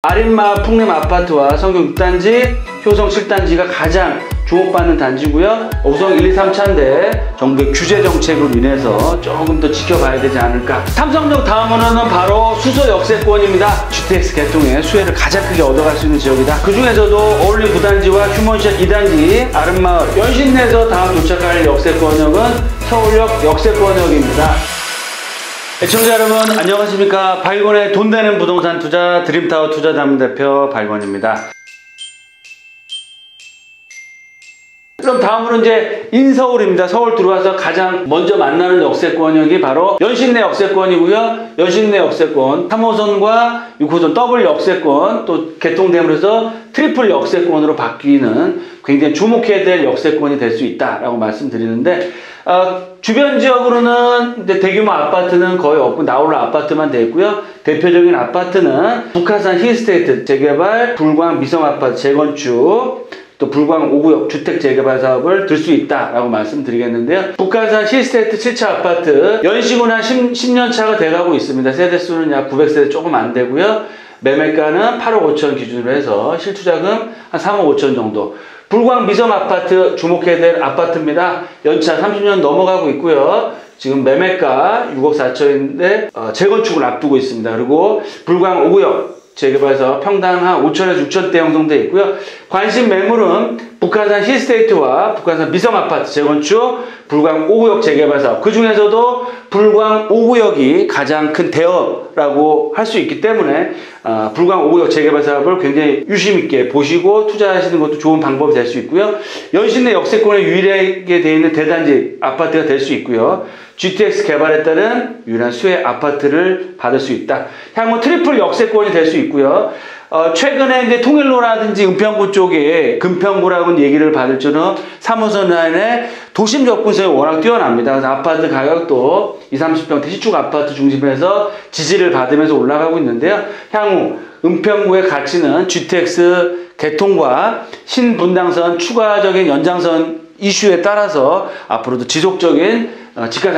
아린마을 풍림 아파트와 성경 6단지, 효성 7단지가 가장 주목받는 단지고요. 우선 1, 2, 3차인데 정부의 규제 정책으로 인해서 조금 더 지켜봐야 되지 않을까. 삼성역 다음으로는 바로 수서 역세권입니다. GTX 개통에 수혜를 가장 크게 얻어갈 수 있는 지역이다. 그 중에서도 어울림 9단지와 휴먼시티 2단지, 아름마을, 연신내에서 다음 도착할 역세권역은 서울역 역세권역입니다. 시청자 여러분 안녕하십니까. 박일권의 돈 되는 부동산 투자 드림타워 투자자문 대표 박일권입니다. 그럼 다음으로 이제 인서울입니다. 서울 들어와서 가장 먼저 만나는 역세권역이 바로 연신내 역세권이고요. 연신내 역세권 3호선과 6호선 더블 역세권 또 개통되면서 트리플 역세권으로 바뀌는 굉장히 주목해야 될 역세권이 될 수 있다라고 말씀드리는데 주변 지역으로는 이제 대규모 아파트는 거의 없고 나홀로 아파트만 돼 있고요. 대표적인 아파트는 북한산 힐스테이트 재개발, 불광 미성 아파트 재건축, 또 불광 5구역 주택 재개발 사업을 들 수 있다라고 말씀드리겠는데요. 북한산 힐스테이트 7차 아파트 연식은 한 10년 차가 돼가고 있습니다. 세대수는 약 900세대 조금 안 되고요. 매매가는 8억 5천 기준으로 해서 실투자금 한 3억 5천 정도. 불광 미성 아파트 주목해야 될 아파트입니다. 연차 30년 넘어가고 있고요. 지금 매매가 6억 4천인데 재건축을 앞두고 있습니다. 그리고 불광 5구역 재개발에서 평당 한 5천에서 6천대 형성되어 있고요. 관심 매물은 북한산 힐스테이트와 북한산 미성 아파트 재건축, 불광 5구역 재개발 사업. 그 중에서도 불광 5구역이 가장 큰 대업라고 할 수 있기 때문에 불광 5구역 재개발 사업을 굉장히 유심 있게 보시고 투자하시는 것도 좋은 방법이 될 수 있고요. 연신내 역세권에 유일하게 되어 있는 대단지 아파트가 될 수 있고요. GTX 개발에 따른 유일한 수혜 아파트를 받을 수 있다. 향후 트리플 역세권이 될 수 있고요. 최근에 이제 통일로라든지 은평구 쪽에 금평구라고는 얘기를 받을 줄은 3호선 라인에 도심 접근성이 워낙 뛰어납니다. 그래서 아파트 가격도 20, 30평대 시축 아파트 중심에서 지지를 받으면서 올라가고 있는데요. 향후 은평구의 가치는 GTX 개통과 신분당선 추가적인 연장선 이슈에 따라서 앞으로도 지속적인 지가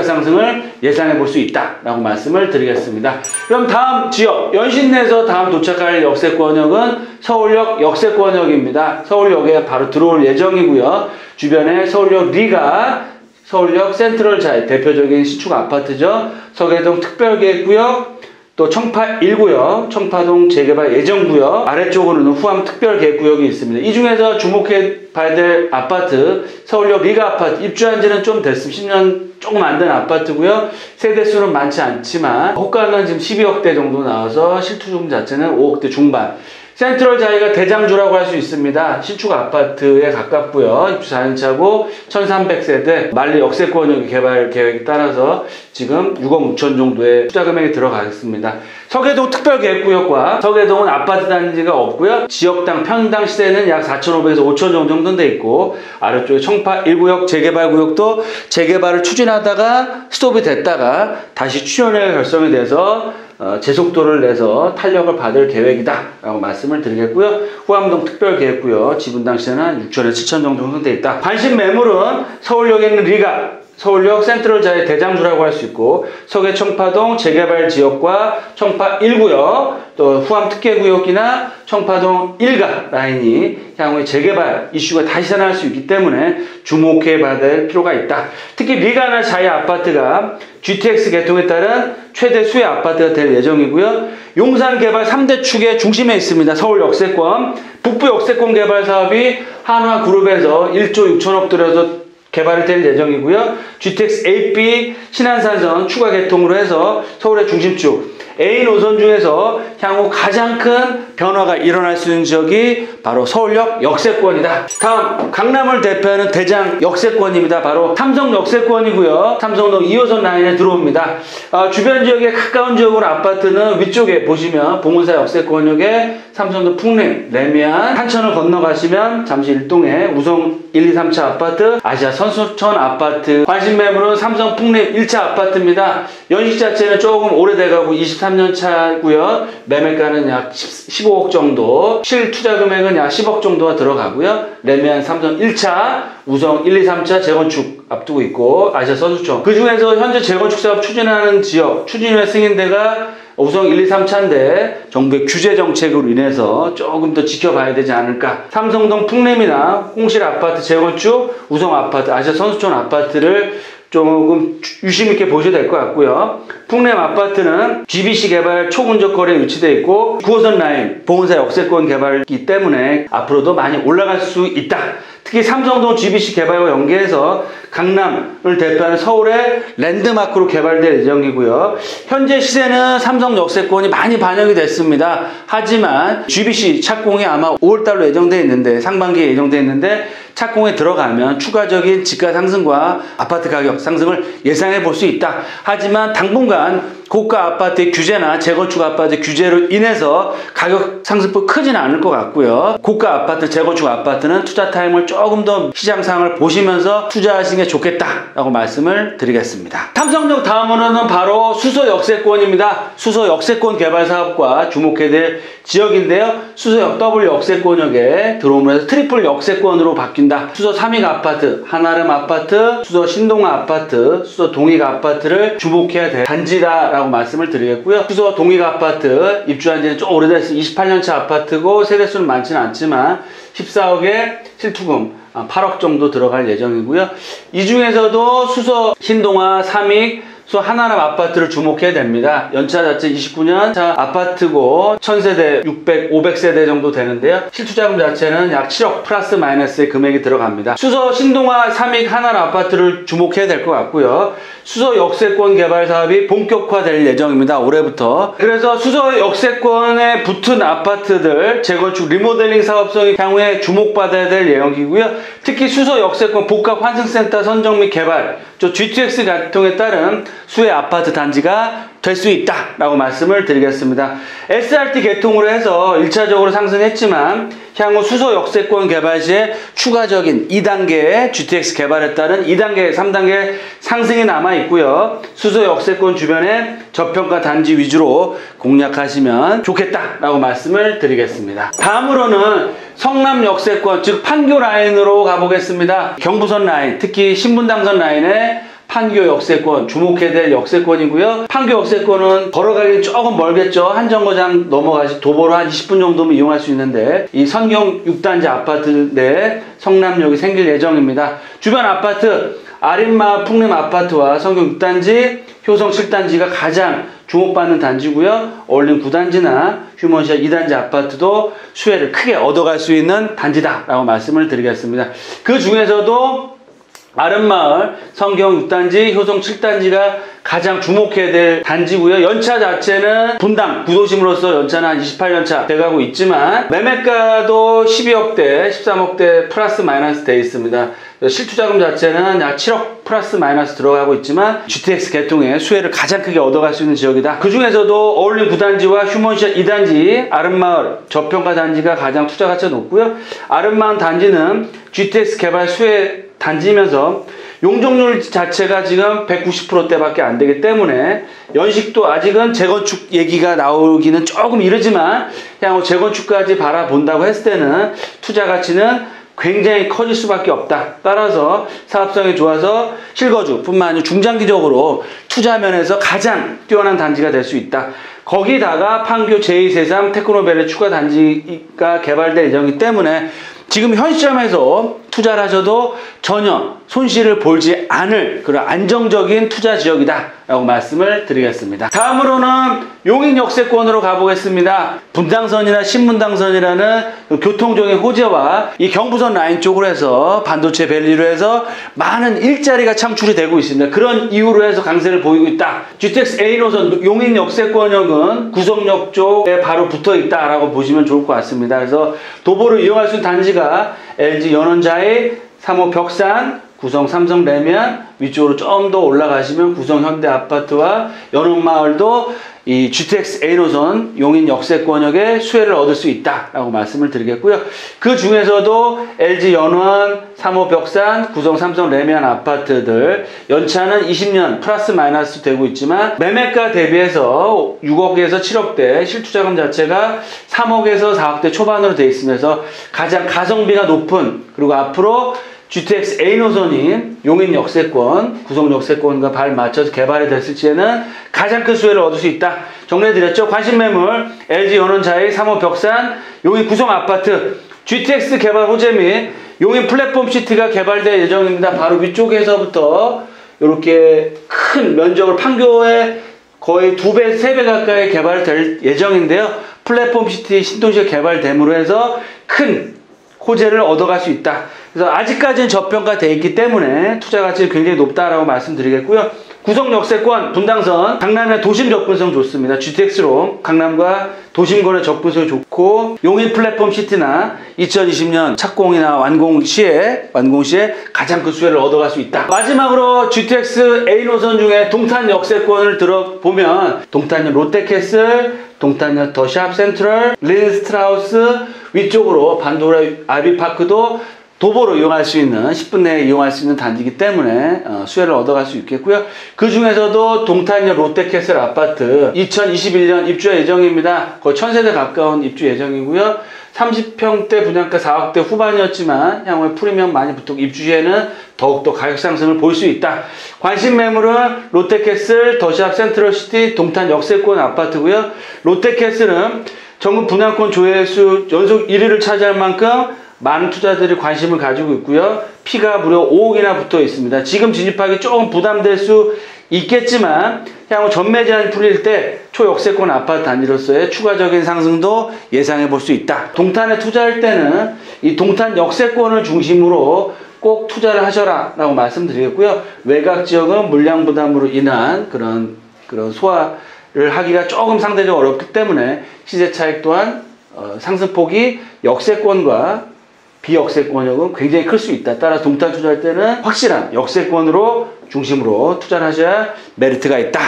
상승을 예상해 볼 수 있다라고 말씀을 드리겠습니다. 그럼 다음 지역 연신내에서 다음 도착할 역세권역은 서울역 역세권역입니다. 서울역에 바로 들어올 예정이고요. 주변에 서울역 리가, 서울역 센트럴자이 대표적인 시축 아파트죠. 서계동 특별계획구역, 또 청파 1구역, 청파동 재개발 예정구역, 아래쪽으로는 후암 특별계획구역이 있습니다. 이 중에서 주목해 봐야 될 아파트, 서울역 리가 아파트, 입주한 지는 좀 됐습니다. 10년 조금 안 된 아파트고요. 세대수는 많지 않지만 호가는 지금 12억대 정도 나와서 실투금 자체는 5억대 중반. 센트럴 자이가 대장주라고 할 수 있습니다. 신축 아파트에 가깝고요. 입주 4년차고 1300세대 만리 역세권역 개발 계획에 따라서 지금 6억 6천 정도의 투자 금액이 들어가겠습니다. 서계동 특별계획구역과 서계동은 아파트 단지가 없고요. 지역당 평당 시세는 약 4,500에서 5천 정도 돼 있고 아래쪽에 청파 1구역 재개발구역도 재개발을 추진하다가 스톱이 됐다가 다시 추진을 결성이 돼서 제속도를 내서 탄력을 받을 계획이다 라고 말씀을 드리겠고요. 후암동 특별계획구역 지분당 시세는 한 6천에서 7천 정도 형성되어 있다. 관심 매물은 서울역에 있는 리가, 서울역 센트럴자의 대장주라고 할 수 있고 서계 청파동 재개발 지역과 청파 1구역 또 후암 특계구역이나 청파동 1가 라인이 향후에 재개발 이슈가 다시 살아날 수 있기 때문에 주목해 봐야 될 필요가 있다. 특히 리가나 자이 아파트가 GTX 개통에 따른 최대 수혜 아파트가 될 예정이고요. 용산 개발 3대 축의 중심에 있습니다. 서울 역세권, 북부 역세권 개발 사업이 한화그룹에서 1조 6천억 들여서 개발이 될 예정이고요. GTX AP 신안산선 추가 개통으로 해서 서울의 중심축 A 노선 중에서 향후 가장 큰 변화가 일어날 수 있는 지역이 바로 서울역 역세권이다. 다음 강남을 대표하는 대장 역세권입니다. 바로 삼성 역세권이고요. 삼성동 2호선 라인에 들어옵니다. 주변 지역에 가까운 지역으로 아파트는 위쪽에 보시면 봉은사 역세권역에 삼성동 풍림, 레미안, 한천을 건너가시면 잠시 일동에 우성 1, 2, 3차 아파트, 아시아 선수촌 아파트. 관심 매물은 삼성 풍림 1차 아파트입니다. 연식 자체는 조금 오래돼가고 23년 차고요. 매매가는 약 15억 정도, 실투자 금액은 약 10억 정도가 들어가고요. 레미안 삼성 1차, 우성 1, 2, 3차 재건축 앞두고 있고 아시아 선수촌. 그 중에서 현재 재건축 사업 추진하는 지역, 추진회 승인대가 우선 1, 2, 3차인데 정부의 규제 정책으로 인해서 조금 더 지켜봐야 되지 않을까. 삼성동 풍림이나 홍실 아파트 재건축, 우성 아파트, 아시아 선수촌 아파트를 조금 유심 있게 보셔야 될 것 같고요. 풍림 아파트는 GBC 개발 초근접거리에 위치되어 있고 9호선 라인 보건사 역세권 개발이기 때문에 앞으로도 많이 올라갈 수 있다. 특히 삼성동 GBC 개발과 연계해서 강남을 대표하는 서울의 랜드마크로 개발될 예정이고요. 현재 시세는 삼성 역세권이 많이 반영이 됐습니다. 하지만 GBC 착공이 아마 5월달로 예정되어 있는데, 상반기에 예정되어 있는데 착공에 들어가면 추가적인 지가 상승과 아파트 가격 상승을 예상해 볼 수 있다. 하지만 당분간 고가 아파트의 규제나 재건축 아파트 규제로 인해서 가격 상승폭 크지는 않을 것 같고요. 고가 아파트, 재건축 아파트는 투자 타임을 조금 더 시장 상황을 보시면서 투자하시는 게 좋겠다라고 말씀을 드리겠습니다. 삼성역 다음으로는 바로 수서 역세권입니다. 수서 역세권 개발 사업과 주목해야 될 지역인데요. 수서역 더블 역세권역에 들어오면서 트리플 역세권으로 바뀐다. 수서 삼익 아파트, 한아름 아파트, 수서 신동아 아파트, 수서 동익 아파트를 주목해야 될 단지다라고 말씀을 드리겠고요. 수서 동익 아파트 입주한 지는 좀 오래됐어요. 28년차 아파트고 세대수는 많지는 않지만 14억의 실투금 8억 정도 들어갈 예정이고요. 이 중에서도 수서 신동아, 삼익, 수서 한아름 아파트를 주목해야 됩니다. 연차 자체 29년 차 아파트고 1000세대, 600, 500세대 정도 되는데요. 실투자금 자체는 약 7억 플러스 마이너스의 금액이 들어갑니다. 수서 신동아, 삼익, 한아름 아파트를 주목해야 될 것 같고요. 수서 역세권 개발 사업이 본격화될 예정입니다. 올해부터. 그래서 수서 역세권에 붙은 아파트들 재건축 리모델링 사업성이 향후에 주목받아야 될 예정이고요. 특히 수서 역세권 복합 환승센터 선정 및 개발, GTX 계통에 따른 수혜 아파트 단지가 될 수 있다라고 말씀을 드리겠습니다. SRT 개통으로 해서 1차적으로 상승했지만 향후 수서 역세권 개발 시에 추가적인 2단계의 GTX 개발에 따른 2단계, 3단계 상승이 남아 있고요. 수서 역세권 주변에 저평가 단지 위주로 공략하시면 좋겠다라고 말씀을 드리겠습니다. 다음으로는 성남 역세권, 즉 판교 라인으로 가보겠습니다. 경부선 라인, 특히 신분당선 라인에 판교 역세권 주목해야 될 역세권이고요. 판교 역세권은 걸어가기 조금 멀겠죠. 한정거장 넘어가시 도보로 한 20분 정도면 이용할 수 있는데 이 선경 6단지 아파트 내 성남역이 생길 예정입니다. 주변 아파트 아린마을 풍림 아파트와 선경 6단지, 효성 7단지가 가장 주목받는 단지고요. 어울림 9단지나 휴먼시아 2단지 아파트도 수혜를 크게 얻어갈 수 있는 단지다라고 말씀을 드리겠습니다. 그 중에서도 아름마을, 성경 6단지, 효성 7단지가 가장 주목해야 될 단지고요. 연차 자체는 분당, 구도심으로서 연차는 한 28년차 돼가고 있지만 매매가도 12억대, 13억대 플러스 마이너스 돼 있습니다. 실투자금 자체는 약 7억 플러스 마이너스 들어가고 있지만 GTX 개통에 수혜를 가장 크게 얻어갈 수 있는 지역이다. 그 중에서도 어울림 9단지와 휴먼시아 2단지, 아름마을 저평가 단지가 가장 투자 가치가 높고요. 아름마을 단지는 GTX 개발 수혜 단지면서 용적률 자체가 지금 190%대밖에 안 되기 때문에 연식도 아직은 재건축 얘기가 나오기는 조금 이르지만 향후 재건축까지 바라본다고 했을 때는 투자 가치는 굉장히 커질 수밖에 없다. 따라서 사업성이 좋아서 실거주뿐만 아니라 중장기적으로 투자 면에서 가장 뛰어난 단지가 될 수 있다. 거기다가 판교 제2세상 테크노밸리 추가 단지가 개발될 예정이기 때문에 지금 현 시점에서 투자를 하셔도 전혀 손실을 보지 않을 그런 안정적인 투자 지역이다 라고 말씀을 드리겠습니다. 다음으로는 용인 역세권으로 가보겠습니다. 분당선이나 신분당선이라는 교통적인 호재와 이 경부선 라인 쪽으로 해서 반도체 밸리로 해서 많은 일자리가 창출이 되고 있습니다. 그런 이유로 해서 강세를 보이고 있다. GTX A노선 용인 역세권역은 구성역 쪽에 바로 붙어 있다라고 보시면 좋을 것 같습니다. 그래서 도보를 이용할 수 있는 단지가 LG 연원자이, 3호 벽산, 구성 삼성 레면, 위쪽으로 좀 더 올라가시면 구성 현대 아파트와 연원마을도 이 GTX A노선 용인 역세권역에 수혜를 얻을 수 있다라고 말씀을 드리겠고요. 그 중에서도 LG 연원, 3호 벽산, 구성 삼성 레면 아파트들 연차는 20년 플러스 마이너스 되고 있지만 매매가 대비해서 6억에서 7억대, 실투자금 자체가 3억에서 4억대 초반으로 되어 있으면서 가장 가성비가 높은, 그리고 앞으로 GTX A 노선인 용인 역세권, 구성 역세권과 발 맞춰서 개발이 됐을 시에는 가장 큰 수혜를 얻을 수 있다. 정리해드렸죠. 관심 매물, LG 연원자이 3호 벽산, 용인 구성 아파트, GTX 개발 호재 및 용인 플랫폼 시티가 개발될 예정입니다. 바로 위쪽에서부터 이렇게 큰 면적을 판교에 거의 2배, 3배 가까이 개발될 예정인데요. 플랫폼 시티 신도시가 개발됨으로 해서 큰 호재를 얻어갈 수 있다. 그래서 아직까지는 저평가되어 있기 때문에 투자 가치는 굉장히 높다라고 말씀드리겠고요. 구성 역세권, 분당선, 강남의 도심 접근성 좋습니다. GTX로 강남과 도심권의 접근성이 좋고, 용인 플랫폼 시티나 2020년 착공이나 완공 시에 가장 큰 수혜를 얻어갈 수 있다. 마지막으로 GTX A 노선 중에 동탄 역세권을 들어보면 동탄역 롯데캐슬, 동탄역 더 샵 센트럴, 린스트라우스 위쪽으로 반도라 아비파크도 도보로 이용할 수 있는 10분 내에 이용할 수 있는 단지이기 때문에 수혜를 얻어갈 수 있겠고요. 그 중에서도 동탄역 롯데캐슬 아파트 2021년 입주 예정입니다. 거의 1000세대 가까운 입주 예정이고요. 30평대 분양가 4억대 후반이었지만 향후에 프리미엄 많이 붙고 입주 시에는 더욱더 가격 상승을 볼 수 있다. 관심 매물은 롯데캐슬, 더샵 센트럴시티, 동탄 역세권 아파트고요. 롯데캐슬은 전국 분양권 조회수 연속 1위를 차지할 만큼 많은 투자들이 관심을 가지고 있고요. 피가 무려 5억이나 붙어 있습니다. 지금 진입하기 조금 부담될 수 있겠지만 향후 전매 제한이 풀릴 때 초역세권 아파트 단지로서의 추가적인 상승도 예상해 볼 수 있다. 동탄에 투자할 때는 이 동탄 역세권을 중심으로 꼭 투자를 하셔라 라고 말씀드리겠고요. 외곽 지역은 물량 부담으로 인한 그런 소화를 하기가 조금 상대적으로 어렵기 때문에 시세 차익 또한 상승폭이 역세권과 비역세권역은 굉장히 클 수 있다. 따라서 동탄 투자할 때는 확실한 역세권으로 중심으로 투자를 하셔야 메리트가 있다.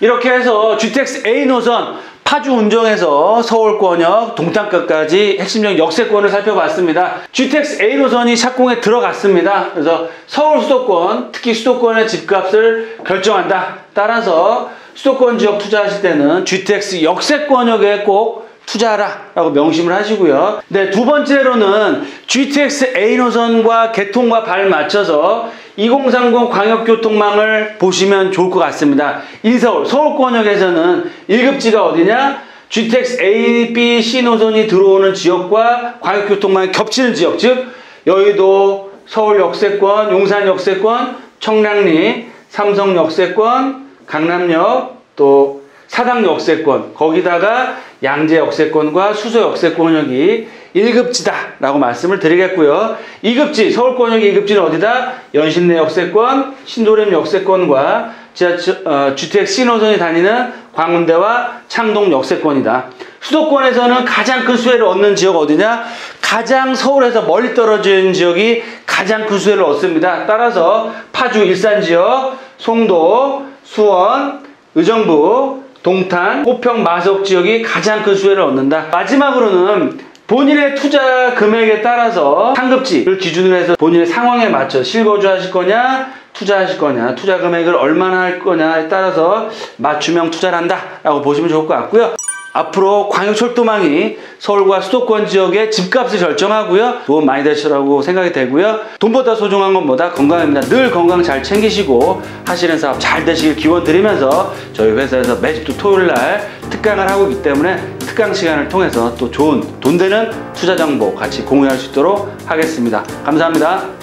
이렇게 해서 GTX A 노선 파주 운정에서 서울권역 동탄까지 핵심적 역세권을 살펴봤습니다. GTX A 노선이 착공에 들어갔습니다. 그래서 서울 수도권, 특히 수도권의 집값을 결정한다. 따라서 수도권 지역 투자하실 때는 GTX 역세권역에 꼭 투자하라 라고 명심을 하시고요. 네, 두 번째로는 GTX A 노선과 개통과 발 맞춰서 2030 광역교통망을 보시면 좋을 것 같습니다. 인서울, 서울권역에서는 1급지가 어디냐? GTX A, B, C 노선이 들어오는 지역과 광역교통망이 겹치는 지역, 즉 여의도, 서울 역세권, 용산 역세권, 청량리, 삼성 역세권, 강남역, 또 사당 역세권, 거기다가 양재 역세권과 수서 역세권역이 1급지다 라고 말씀을 드리겠고요. 2급지, 서울권역의 2급지는 어디다? 연신내 역세권, 신도림 역세권과 GTX C노선이 다니는 광운대와 창동 역세권이다. 수도권에서는 가장 큰 수혜를 얻는 지역 어디냐? 가장 서울에서 멀리 떨어진 지역이 가장 큰 수혜를 얻습니다. 따라서 파주, 일산 지역, 송도, 수원, 의정부, 동탄, 호평, 마석 지역이 가장 큰 수혜를 얻는다. 마지막으로는 본인의 투자 금액에 따라서 상급지를 기준으로 해서 본인의 상황에 맞춰 실거주 하실 거냐, 투자하실 거냐, 투자 금액을 얼마나 할 거냐에 따라서 맞춤형 투자를 한다 라고 보시면 좋을 것 같고요. 앞으로 광역철도망이 서울과 수도권 지역의 집값을 결정하고요. 도움 많이 되시라고 생각이 되고요. 돈보다 소중한 건 뭐다? 건강입니다. 늘 건강 잘 챙기시고 하시는 사업 잘 되시길 기원 드리면서 저희 회사에서 매주 토요일날 특강을 하고 있기 때문에 특강 시간을 통해서 또 좋은 돈 되는 투자 정보 같이 공유할 수 있도록 하겠습니다. 감사합니다.